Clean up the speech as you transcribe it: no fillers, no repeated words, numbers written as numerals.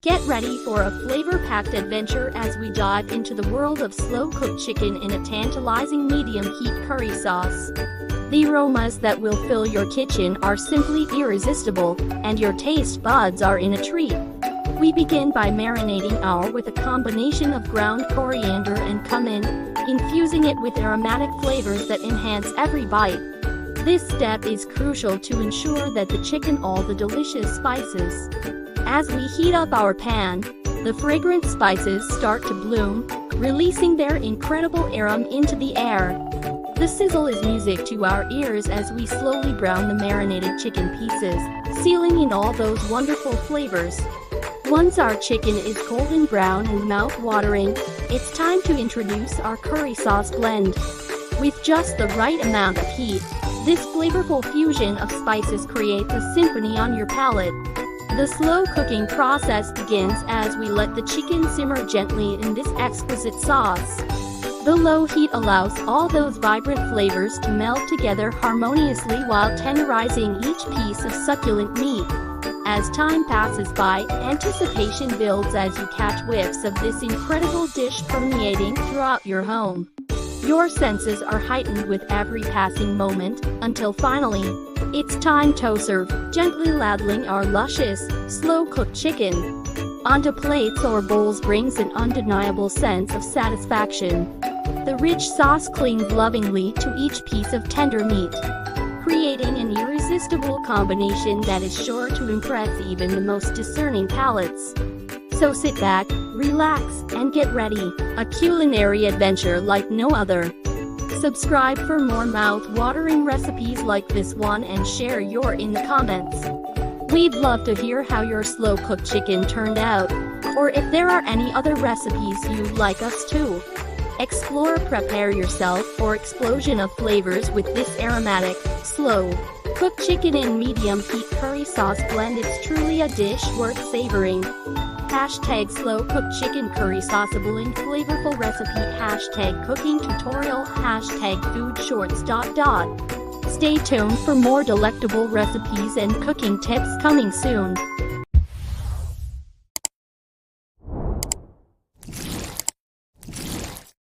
Get ready for a flavor-packed adventure as we dive into the world of slow-cooked chicken in a tantalizing medium-heat curry sauce. The aromas that will fill your kitchen are simply irresistible, and your taste buds are in a treat. We begin by marinating our with a combination of ground coriander and cumin, infusing it with aromatic flavors that enhance every bite. This step is crucial to ensure that the chicken all the delicious spices. As we heat up our pan, the fragrant spices start to bloom, releasing their incredible aroma into the air. The sizzle is music to our ears as we slowly brown the marinated chicken pieces, sealing in all those wonderful flavors. Once our chicken is golden brown and mouth-watering, it's time to introduce our curry sauce blend. With just the right amount of heat, this flavorful fusion of spices creates a symphony on your palate. The slow cooking process begins as we let the chicken simmer gently in this exquisite sauce. The low heat allows all those vibrant flavors to melt together harmoniously while tenderizing each piece of succulent meat. As time passes by, anticipation builds as you catch whiffs of this incredible dish permeating throughout your home. Your senses are heightened with every passing moment, until finally, it's time to serve, gently ladling our luscious, slow-cooked chicken. Onto plates or bowls brings an undeniable sense of satisfaction. The rich sauce clings lovingly to each piece of tender meat, creating an irresistible combination that is sure to impress even the most discerning palates. So sit back, relax, and get ready, a culinary adventure like no other. Subscribe for more mouth-watering recipes like this one and share your in the comments. We'd love to hear how your slow-cooked chicken turned out, or if there are any other recipes you'd like us to explore. Prepare yourself for explosion of flavors with this aromatic, slow-cooked chicken in medium-heat curry sauce blend. It's truly a dish worth savoring. Hashtag slow-cooked chicken curry sauceable in flavorful recipe. Hashtag cooking tutorial. Hashtag food shorts. Stay tuned for more delectable recipes and cooking tips coming soon.